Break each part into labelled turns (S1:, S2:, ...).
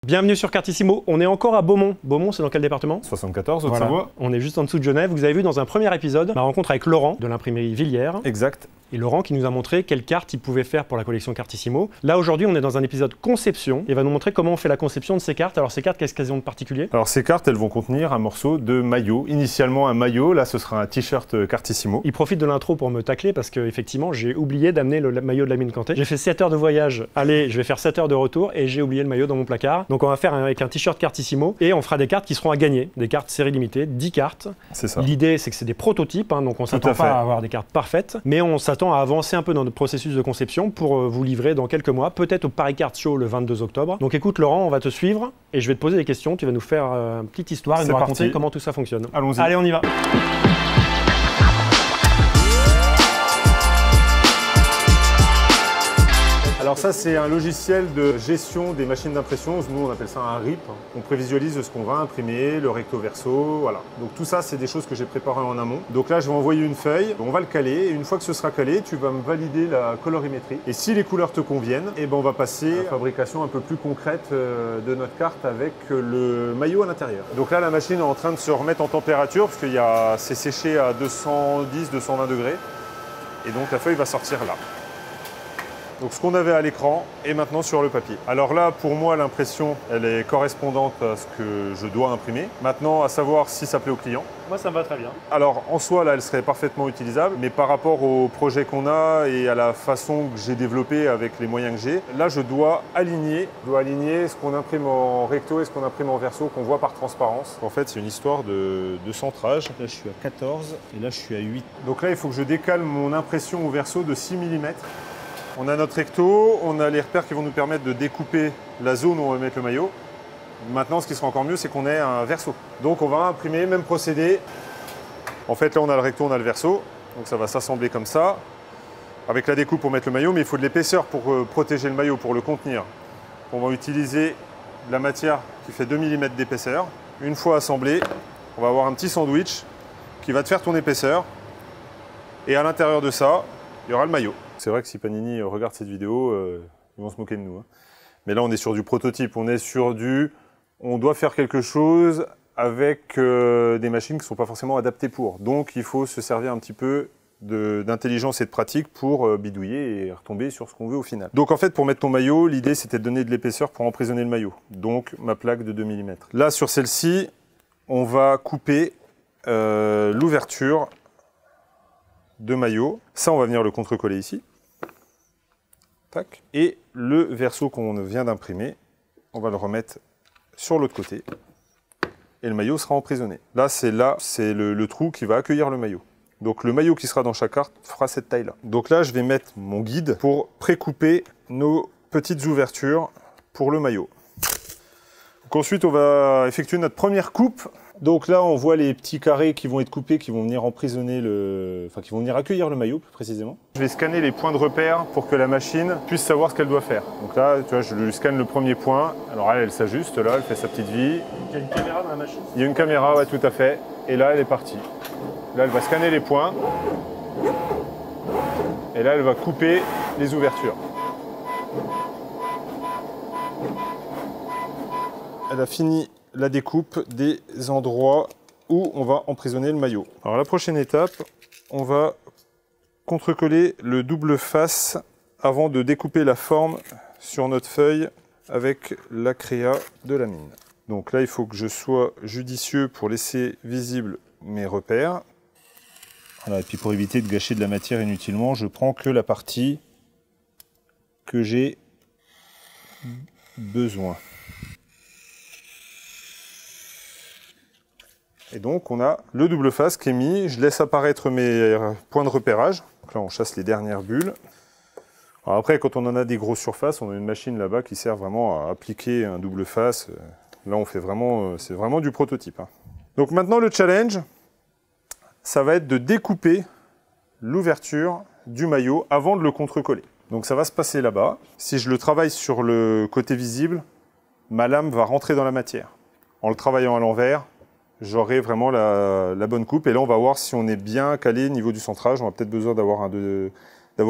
S1: Bienvenue sur Cartissimo, on est encore à Beaumont. Beaumont, c'est dans quel département?
S2: 74, Haute-Savoie.
S1: On est juste en dessous de Genève. Vous avez vu dans un premier épisode ma rencontre avec Laurent de l'imprimerie Villiers.
S2: Exact.
S1: Et Laurent qui nous a montré quelles cartes il pouvait faire pour la collection Cartissimo. Là aujourd'hui on est dans un épisode conception. Il va nous montrer comment on fait la conception de ces cartes. Alors ces cartes, qu'est-ce qu'elles ont de particulier?
S2: Alors ces cartes, elles vont contenir un morceau de maillot. Initialement un maillot, là ce sera un t-shirt Cartissimo.
S1: Il profite de l'intro pour me tacler parce que effectivement j'ai oublié d'amener le maillot de Lamine Kanté. J'ai fait 7 heures de voyage, allez je vais faire 7 heures de retour et j'ai oublié le maillot dans mon placard. Donc on va faire avec un t-shirt Cartissimo et on fera des cartes qui seront à gagner. Des cartes série limitée, 10 cartes.
S2: C'est ça.
S1: L'idée c'est que c'est des prototypes, hein, donc on s'attend pas à avoir des cartes parfaites. Mais on s'attend à avancer un peu dans notre processus de conception pour vous livrer dans quelques mois, peut-être au Paris Card Show le 22 octobre. Donc écoute Laurent, on va te suivre et je vais te poser des questions, tu vas nous faire une petite histoire et nous raconter comment tout ça fonctionne.
S2: Allons-y.
S1: Allez, on y va.
S2: Alors ça c'est un logiciel de gestion des machines d'impression, nous on appelle ça un RIP. On prévisualise ce qu'on va imprimer, le recto verso, voilà. Donc tout ça c'est des choses que j'ai préparées en amont. Donc là je vais envoyer une feuille, on va le caler et une fois que ce sera calé, tu vas me valider la colorimétrie. Et si les couleurs te conviennent, et ben on va passer à la fabrication un peu plus concrète de notre carte avec le maillot à l'intérieur. Donc là la machine est en train de se remettre en température parce qu'il c'est séché à 210-220 degrés. Et donc la feuille va sortir là. Donc ce qu'on avait à l'écran est maintenant sur le papier. Alors là, pour moi, l'impression, elle est correspondante à ce que je dois imprimer. Maintenant, à savoir si ça plaît au client.
S1: Moi, ça me va très bien.
S2: Alors, en soi, là, elle serait parfaitement utilisable, mais par rapport au projet qu'on a et à la façon que j'ai développé avec les moyens que j'ai, là, je dois aligner ce qu'on imprime en recto et ce qu'on imprime en verso, qu'on voit par transparence. En fait, c'est une histoire de centrage. Là, je suis à 14 et là, je suis à 8. Donc là, il faut que je décale mon impression au verso de 6 mm. On a notre recto, on a les repères qui vont nous permettre de découper la zone où on va mettre le maillot. Maintenant, ce qui sera encore mieux, c'est qu'on ait un verso. Donc on va imprimer, même procédé. En fait, là, on a le recto, on a le verso. Donc ça va s'assembler comme ça. Avec la découpe pour mettre le maillot, mais il faut de l'épaisseur pour protéger le maillot, pour le contenir. On va utiliser de la matière qui fait 2 mm d'épaisseur. Une fois assemblé, on va avoir un petit sandwich qui va te faire ton épaisseur. Et à l'intérieur de ça, il y aura le maillot. C'est vrai que si Panini regarde cette vidéo, ils vont se moquer de nous. Hein. Mais là, on est sur du prototype. On est sur du... On doit faire quelque chose avec des machines qui ne sont pas forcément adaptées pour. Donc, il faut se servir un petit peu d'intelligence et de pratique pour bidouiller et retomber sur ce qu'on veut au final. Donc, en fait, pour mettre ton maillot, l'idée, c'était de donner de l'épaisseur pour emprisonner le maillot. Donc, ma plaque de 2 mm. Là, sur celle-ci, on va couper l'ouverture de maillot. Ça, on va venir le contre-coller ici. Tac. Et le verso qu'on vient d'imprimer, on va le remettre sur l'autre côté. Et le maillot sera emprisonné. Là, c'est le trou qui va accueillir le maillot. Donc le maillot qui sera dans chaque carte fera cette taille-là. Donc là, je vais mettre mon guide pour pré-couper nos petites ouvertures pour le maillot. Donc ensuite, on va effectuer notre première coupe. Donc là, on voit les petits carrés qui vont être coupés, qui vont venir emprisonner qui vont venir accueillir le maillot, plus précisément. Je vais scanner les points de repère pour que la machine puisse savoir ce qu'elle doit faire. Donc là, tu vois, je lui scanne le premier point. Alors elle s'ajuste, là, elle fait sa petite vie.
S1: Il y a une caméra dans la machine?
S2: Il y a une caméra, ouais, tout à fait. Et là, elle est partie. Là, elle va scanner les points. Et là, elle va couper les ouvertures. Elle a fini la découpe des endroits où on va emprisonner le maillot. Alors la prochaine étape, on va contre-coller le double face avant de découper la forme sur notre feuille avec la créa de la mine. Donc là, il faut que je sois judicieux pour laisser visible mes repères. Voilà, et puis pour éviter de gâcher de la matière inutilement, je prends que la partie que j'ai besoin. Et donc on a le double face qui est mis, je laisse apparaître mes points de repérage. Donc là on chasse les dernières bulles. Alors après quand on en a des grosses surfaces, on a une machine là-bas qui sert vraiment à appliquer un double face. Là on fait vraiment, c'est vraiment du prototype. Hein. Donc maintenant le challenge, ça va être de découper l'ouverture du maillot avant de le contre-coller. Donc ça va se passer là-bas. Si je le travaille sur le côté visible, ma lame va rentrer dans la matière. En le travaillant à l'envers, j'aurai vraiment la bonne coupe. Et là, on va voir si on est bien calé au niveau du centrage. On a peut-être besoin d'avoir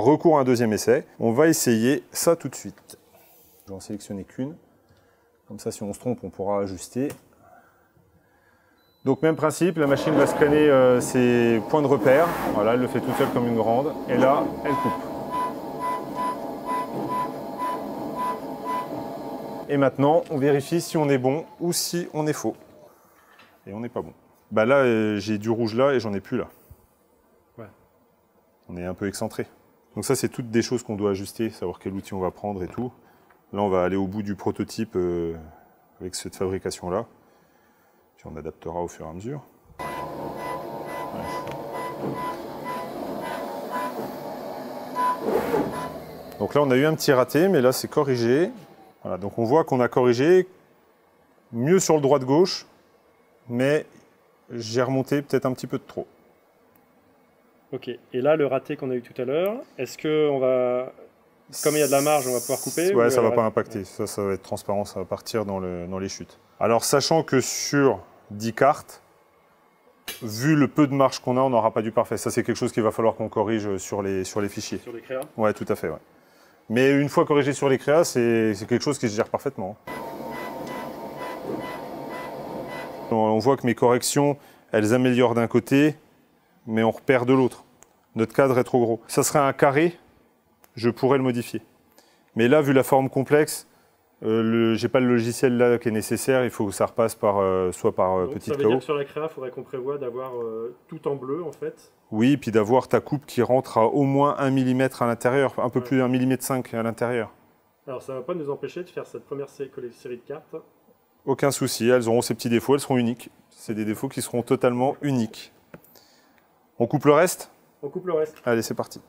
S2: recours à un deuxième essai. On va essayer ça tout de suite. Je vais en sélectionner qu'une. Comme ça, si on se trompe, on pourra ajuster. Donc même principe, la machine va scanner ses points de repère. Voilà, elle le fait toute seule comme une grande. Et là, elle coupe. Et maintenant, on vérifie si on est bon ou si on est faux. Et on n'est pas bon. Bah là, j'ai du rouge là et j'en ai plus là.
S1: Ouais.
S2: On est un peu excentré. Donc ça, c'est toutes des choses qu'on doit ajuster, savoir quel outil on va prendre et tout. Là, on va aller au bout du prototype avec cette fabrication-là. Puis on adaptera au fur et à mesure. Ouais. Donc là, on a eu un petit raté, mais là, c'est corrigé. Voilà, donc on voit qu'on a corrigé mieux sur le droit de gauche, mais j'ai remonté peut-être un petit peu de trop.
S1: Ok, et là, le raté qu'on a eu tout à l'heure, est-ce qu'on va, comme il y a de la marge, on va pouvoir couper?
S2: Ouais, ça ne va pas impacter, ça va être transparent, ça va partir dans les chutes. Alors, sachant que sur 10 cartes, vu le peu de marge qu'on a, on n'aura pas du parfait. Ça, c'est quelque chose qu'il va falloir qu'on corrige sur les fichiers.
S1: Sur les créas?
S2: Ouais, tout à fait, ouais. Mais une fois corrigé sur les créas, c'est quelque chose qui se gère parfaitement. On voit que mes corrections, elles améliorent d'un côté, mais on repère de l'autre. Notre cadre est trop gros. Ça serait un carré, je pourrais le modifier. Mais là, vu la forme complexe, j'ai pas le logiciel là qui est nécessaire, il faut que ça repasse soit par petite KO.
S1: Ça veut dire que sur la créa, il faudrait qu'on prévoie d'avoir tout en bleu en fait.
S2: Oui, puis d'avoir ta coupe qui rentre à au moins 1 mm à l'intérieur, un peu plus d'1,5 mm à l'intérieur.
S1: Alors ça ne va pas nous empêcher de faire cette première série de cartes.
S2: Aucun souci, elles auront ces petits défauts, elles seront uniques. C'est des défauts qui seront totalement uniques. On coupe le reste?
S1: On coupe le reste.
S2: Allez, c'est parti.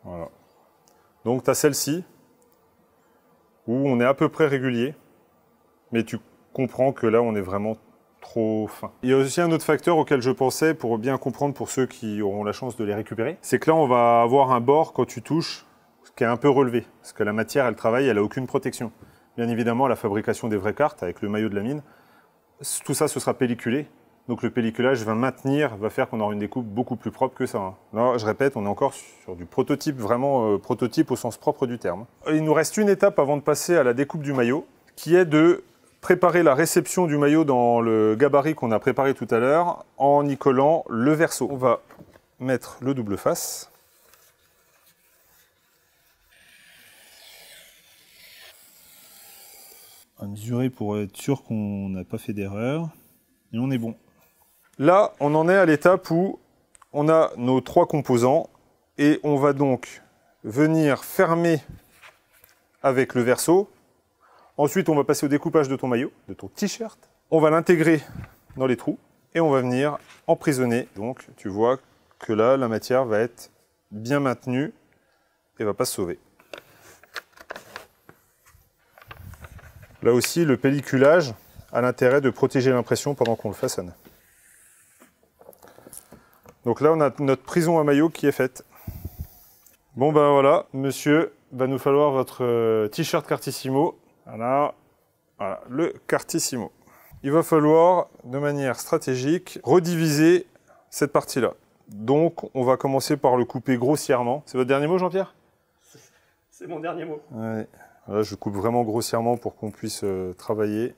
S2: Voilà. Donc tu as celle-ci, où on est à peu près régulier, mais tu comprends que là, on est vraiment trop fin. Il y a aussi un autre facteur auquel je pensais, pour bien comprendre pour ceux qui auront la chance de les récupérer, c'est que là, on va avoir un bord, quand tu touches, qui est un peu relevé, parce que la matière, elle travaille, elle n'a aucune protection. Bien évidemment, la fabrication des vraies cartes, avec le maillot de la mine, tout ça, ce sera pelliculé. Donc le pelliculage va faire qu'on aura une découpe beaucoup plus propre que ça. Hein. Là, je répète, on est encore sur du prototype, vraiment prototype au sens propre du terme. Il nous reste une étape avant de passer à la découpe du maillot, qui est de préparer la réception du maillot dans le gabarit qu'on a préparé tout à l'heure, en y collant le verso. On va mettre le double face. On va mesurer pour être sûr qu'on n'a pas fait d'erreur. Et on est bon. Là, on en est à l'étape où on a nos 3 composants et on va donc venir fermer avec le verso. Ensuite, on va passer au découpage de ton maillot, de ton t-shirt. On va l'intégrer dans les trous et on va venir emprisonner. Donc, tu vois que là, la matière va être bien maintenue et ne va pas se sauver. Là aussi, le pelliculage a l'intérêt de protéger l'impression pendant qu'on le façonne. Donc là, on a notre prison à maillot qui est faite. Bon ben voilà, monsieur, va nous falloir votre t-shirt Cartissimo. Voilà, le Cartissimo. Il va falloir, de manière stratégique, rediviser cette partie-là. Donc, on va commencer par le couper grossièrement. C'est votre dernier mot, Jean-Pierre?
S1: C'est mon dernier mot.
S2: Ouais. Là, je coupe vraiment grossièrement pour qu'on puisse travailler.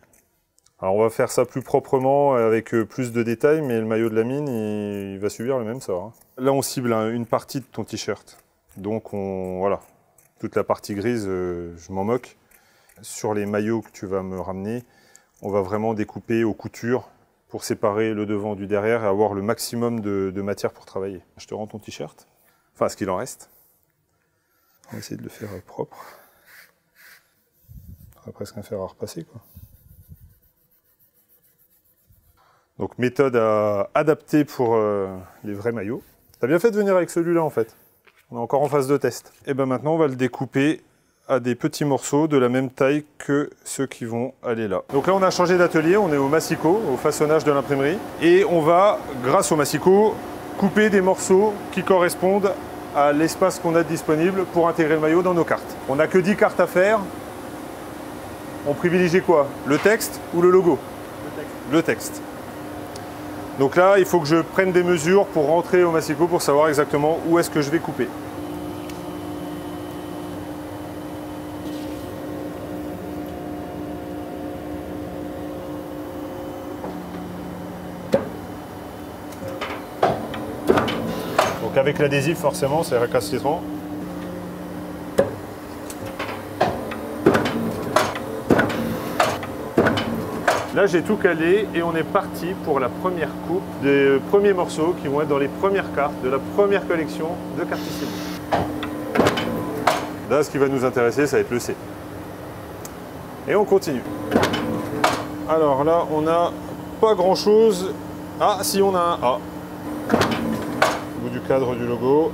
S2: Alors, on va faire ça plus proprement, avec plus de détails, mais le maillot de la mine, il va subir le même sort. Hein. Là, on cible une partie de ton t-shirt. Donc, voilà, toute la partie grise, je m'en moque. Sur les maillots que tu vas me ramener, on va vraiment découper aux coutures pour séparer le devant du derrière et avoir le maximum de matière pour travailler. Je te rends ton t-shirt, enfin ce qu'il en reste. On va essayer de le faire propre. Il faudra presque un fer à repasser, quoi. Donc méthode à adapter pour les vrais maillots. T'as bien fait de venir avec celui-là en fait. On est encore en phase de test. Et ben maintenant on va le découper à des petits morceaux de la même taille que ceux qui vont aller là. Donc là on a changé d'atelier, on est au massicot, au façonnage de l'imprimerie. Et on va, grâce au massicot, couper des morceaux qui correspondent à l'espace qu'on a disponible pour intégrer le maillot dans nos cartes. On n'a que 10 cartes à faire. On privilégie quoi? Le texte ou le logo?
S1: Le texte.
S2: Le texte. Donc là, il faut que je prenne des mesures pour rentrer au massicot pour savoir exactement où est-ce que je vais couper. avec l'adhésif, forcément, c'est récalcitrant. Là, j'ai tout calé et on est parti pour la première coupe des premiers morceaux qui vont être dans les premières cartes de la première collection de Cartissimo. Là, ce qui va nous intéresser, ça va être le C. Et on continue. Alors là, on n'a pas grand-chose. Ah, si, on a un A. Au bout du cadre du logo.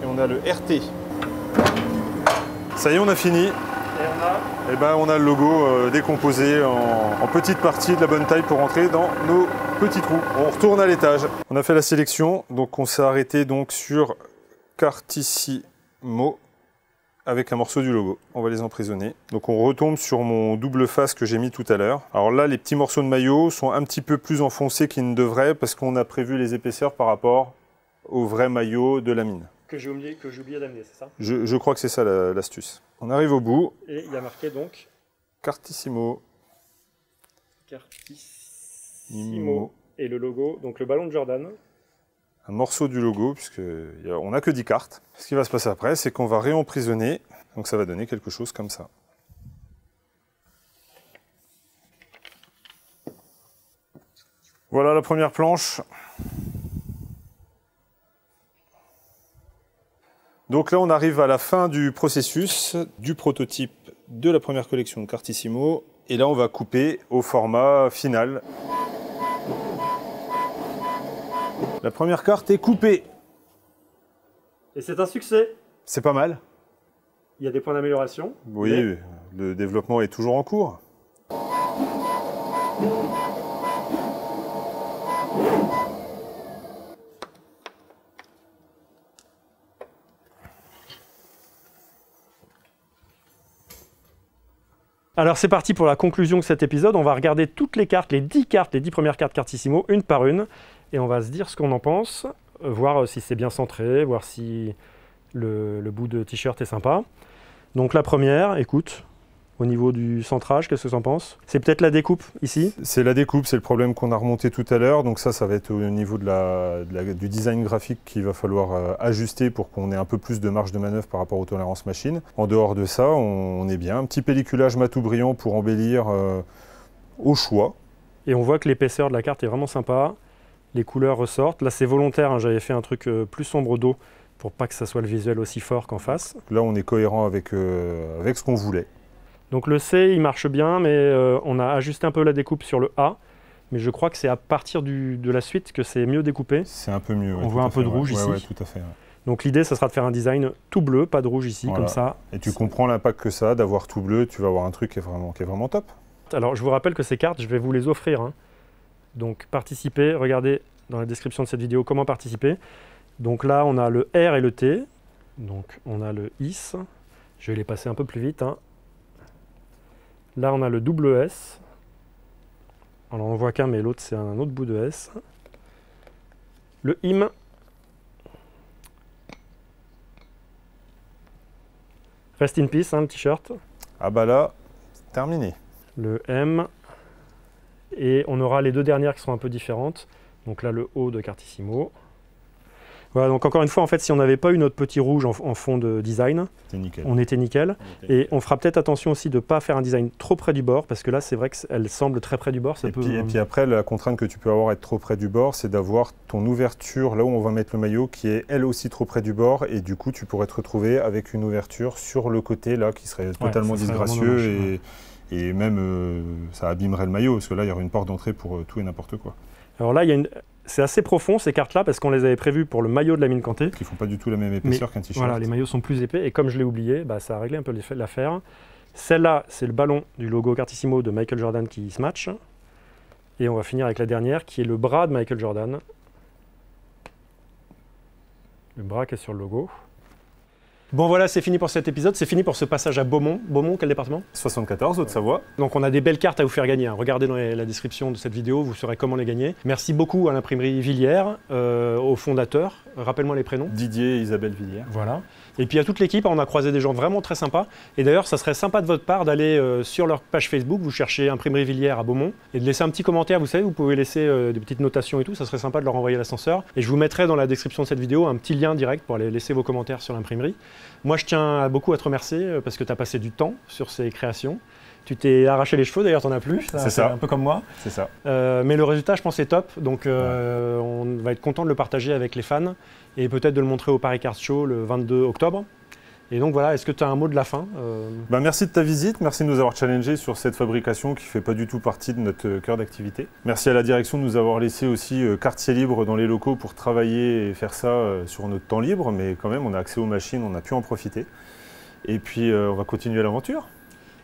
S2: Et on a le RT. Ça y est, on a fini. Et ben, on a le logo décomposé en petites parties de la bonne taille pour rentrer dans nos petits trous. On retourne à l'étage. On a fait la sélection, donc on s'est arrêté donc sur Cartissimo avec un morceau du logo. On va les emprisonner. Donc on retombe sur mon double face que j'ai mis tout à l'heure. Alors là, les petits morceaux de maillot sont un petit peu plus enfoncés qu'ils ne devraient parce qu'on a prévu les épaisseurs par rapport au vrai maillot de la mine.
S1: Que j'ai oublié d'amener, c'est ça?
S2: Je crois que c'est ça l'astuce. On arrive au bout.
S1: Et il y a marqué donc
S2: Cartissimo.
S1: Cartissimo. Et le logo, donc le ballon de Jordan.
S2: Un morceau du logo, puisqu'on n'a que 10 cartes. Ce qui va se passer après, c'est qu'on va réemprisonner. Donc ça va donner quelque chose comme ça. Voilà la première planche. Donc là, on arrive à la fin du processus du prototype de la première collection de Cartissimo. Et là, on va couper au format final. La première carte est coupée.
S1: Et c'est un succès.
S2: C'est pas mal.
S1: Il y a des points d'amélioration.
S2: Oui, mais le développement est toujours en cours.
S1: Alors c'est parti pour la conclusion de cet épisode. On va regarder toutes les cartes, les 10 premières cartes Cartissimo, une par une. Et on va se dire ce qu'on en pense, voir si c'est bien centré, voir si le bout de t-shirt est sympa. Donc la première, écoute, au niveau du centrage, qu'est-ce que tu en penses? C'est peut-être la découpe ici?
S2: C'est la découpe, c'est le problème qu'on a remonté tout à l'heure. Donc ça va être au niveau du design graphique qu'il va falloir ajuster pour qu'on ait un peu plus de marge de manœuvre par rapport aux tolérances machines. En dehors de ça, on est bien. Un petit pelliculage matou brillant pour embellir au choix.
S1: Et on voit que l'épaisseur de la carte est vraiment sympa. Les couleurs ressortent. Là, c'est volontaire, hein. J'avais fait un truc plus sombre dos pour pas que ça soit le visuel aussi fort qu'en face.
S2: Là, on est cohérent avec ce qu'on voulait.
S1: Donc le C, il marche bien, mais on a ajusté un peu la découpe sur le A. Mais je crois que c'est à partir de la suite que c'est mieux découpé.
S2: C'est un peu mieux.
S1: On voit un peu de rouge ici.
S2: Ouais, tout à fait. Ouais.
S1: Donc l'idée, ça sera de faire un design tout bleu, pas de rouge ici, voilà. Comme ça.
S2: Et tu comprends l'impact que ça a d'avoir tout bleu. Tu vas avoir un truc qui est vraiment top.
S1: Alors, je vous rappelle que ces cartes, je vais vous les offrir, hein. Donc, participez. Regardez dans la description de cette vidéo comment participer. Donc là, on a le R et le T. Donc, on a le IS. Je vais les passer un peu plus vite, hein. Là, on a le double S. Alors, on voit qu'un, mais l'autre, c'est un autre bout de S. Le IM. Rest in peace, hein, le t-shirt.
S2: Ah bah là, terminé.
S1: Le M. Et on aura les deux dernières qui seront un peu différentes. Donc là, le O de Cartissimo. Voilà, donc encore une fois, en fait, si on n'avait pas eu notre petit rouge en fond de design, on était nickel. Et on fera peut-être attention aussi de ne pas faire un design trop près du bord, parce que là, c'est vrai qu'elle semble très près du bord.
S2: Et puis après, la contrainte que tu peux avoir à être trop près du bord, c'est d'avoir ton ouverture, là où on va mettre le maillot, qui est elle aussi trop près du bord. Et du coup, tu pourrais te retrouver avec une ouverture sur le côté, là, qui serait totalement disgracieux. Et même, ça abîmerait le maillot, parce que là, il y aurait une porte d'entrée pour tout et n'importe quoi.
S1: Alors là, c'est assez profond ces cartes-là parce qu'on les avait prévues pour le maillot de la mine Kanté.
S2: Qui ne font pas du tout la même épaisseur qu'un t-shirt.
S1: Voilà, les maillots sont plus épais et comme je l'ai oublié, bah, ça a réglé un peu l'affaire. Celle-là, c'est le ballon du logo Cartissimo de Michael Jordan qui se match. Et on va finir avec la dernière qui est le bras de Michael Jordan. Le bras qui est sur le logo. Bon voilà, c'est fini pour cet épisode, c'est fini pour ce passage à Beaumont. Beaumont, quel département?
S2: 74, Haute-Savoie.
S1: Donc on a des belles cartes à vous faire gagner, hein. Regardez dans la description de cette vidéo, vous saurez comment les gagner. Merci beaucoup à l'imprimerie Villiers, au fondateur. Rappelle-moi les prénoms.
S2: Didier et Isabelle Villiers.
S1: Voilà. Et puis à toute l'équipe, on a croisé des gens vraiment très sympas. Et d'ailleurs, ça serait sympa de votre part d'aller sur leur page Facebook, vous cherchez Imprimerie Villiers à Beaumont, et de laisser un petit commentaire. Vous savez, vous pouvez laisser des petites notations et tout, ça serait sympa de leur envoyer l'ascenseur. Et je vous mettrai dans la description de cette vidéo un petit lien direct pour aller laisser vos commentaires sur l'imprimerie. Moi, je tiens beaucoup à te remercier parce que tu as passé du temps sur ces créations. Tu t'es arraché les cheveux, d'ailleurs, t'en as plus.
S2: C'est ça.
S1: Un peu comme moi.
S2: C'est ça.
S1: Mais le résultat, je pense, est top. Donc, on va être content de le partager avec les fans et peut-être de le montrer au Paris Card Show le 22 octobre. Et donc voilà, est-ce que tu as un mot de la fin?
S2: Merci de ta visite, merci de nous avoir challengé sur cette fabrication qui ne fait pas du tout partie de notre cœur d'activité. Merci à la direction de nous avoir laissé aussi quartier libre dans les locaux pour travailler et faire ça sur notre temps libre, mais quand même on a accès aux machines, on a pu en profiter. Et puis on va continuer l'aventure.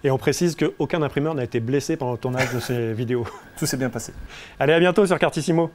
S1: Et on précise qu'aucun imprimeur n'a été blessé pendant le tournage de ces vidéos.
S2: Tout s'est bien passé.
S1: Allez, à bientôt sur Cartissimo.